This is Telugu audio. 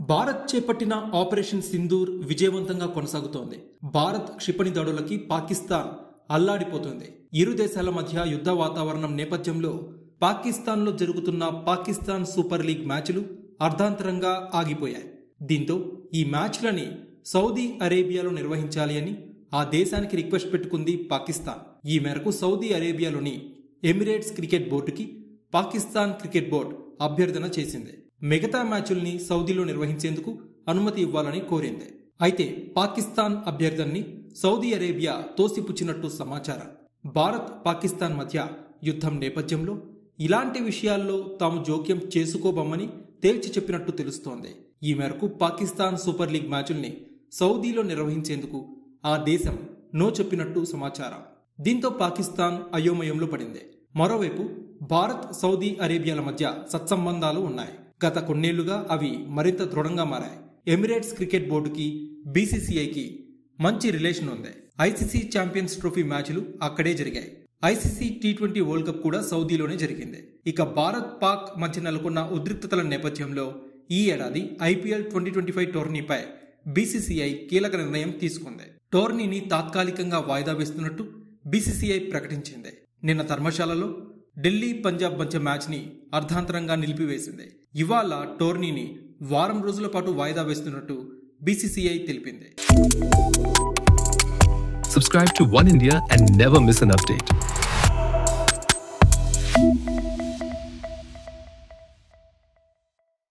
భారత్ చేపట్టిన ఆపరేషన్ సింధూర్ విజయవంతంగా కొనసాగుతోంది. భారత్ క్షిపణి దాడులకి పాకిస్తాన్ అల్లాడిపోతుంది. ఇరు దేశాల మధ్య యుద్ధ వాతావరణం నేపథ్యంలో పాకిస్తాన్లో జరుగుతున్న పాకిస్తాన్ సూపర్ లీగ్ మ్యాచ్లు అర్ధాంతరంగా ఆగిపోయాయి. దీంతో ఈ మ్యాచ్లని సౌదీ అరేబియాలో నిర్వహించాలి అని ఆ దేశానికి రిక్వెస్ట్ పెట్టుకుంది పాకిస్తాన్. ఈ మేరకు సౌదీ అరేబియాలోని ఎమిరేట్స్ క్రికెట్ బోర్డుకి పాకిస్తాన్ క్రికెట్ బోర్డు అభ్యర్థన చేసింది. మిగతా మ్యాచ్ల్ని సౌదీలో నిర్వహించేందుకు అనుమతి ఇవ్వాలని కోరింది. అయితే పాకిస్తాన్ అభ్యర్థనని సౌదీ అరేబియా తోసిపుచ్చినట్టు సమాచారం. భారత్ పాకిస్తాన్ మధ్య యుద్ధం నేపథ్యంలో ఇలాంటి విషయాల్లో తాము జోక్యం చేసుకోబోమని తేల్చి చెప్పినట్టు తెలుస్తోంది. ఈ మేరకు పాకిస్తాన్ సూపర్ లీగ్ మ్యాచ్ల్ని సౌదీలో నిర్వహించేందుకు ఆ దేశం నో చెప్పినట్టు సమాచారం. దీంతో పాకిస్తాన్ అయోమయంలో పడింది. మరోవైపు భారత్ సౌదీ అరేబియాల మధ్య సత్సంబంధాలు ఉన్నాయి. గత కొన్నేళ్లుగా అవి మరింత దృఢంగా మారాయి. ఎమిరేట్స్ క్రికెట్ బోర్డుకి బీసీసీఐకి మంచి రిలేషన్ ఉంది. ఐసీసీ ఛాంపియన్స్ ట్రోఫీ మ్యాచ్లు అక్కడే జరిగాయి. ఐసీసీ టీ20 వరల్డ్ కప్ కూడా సౌదీలోనే జరిగింది. ఇక భారత్ పాక్ మధ్య నెలకొన్న ఉద్రిక్తతల నేపథ్యంలో ఈ ఏడాది ఐపీఎల్ 2025 టోర్నీపై బీసీసీఐ కీలక నిర్ణయం తీసుకుంది. టోర్నీని తాత్కాలికంగా వాయిదా వేస్తున్నట్టు బీసీసీఐ ప్రకటించింది. నిన్న ధర్మశాలలో ఢిల్లీ పంజాబ్ మధ్య మ్యాచ్ ని అర్ధాంతరంగా నిలిపివేసింది. ఇవాళ టోర్నీని వారం రోజుల పాటు వాయిదా వేస్తున్నట్టు బీసీసీఐ తెలిపింది. Subscribe to One India and never miss an update.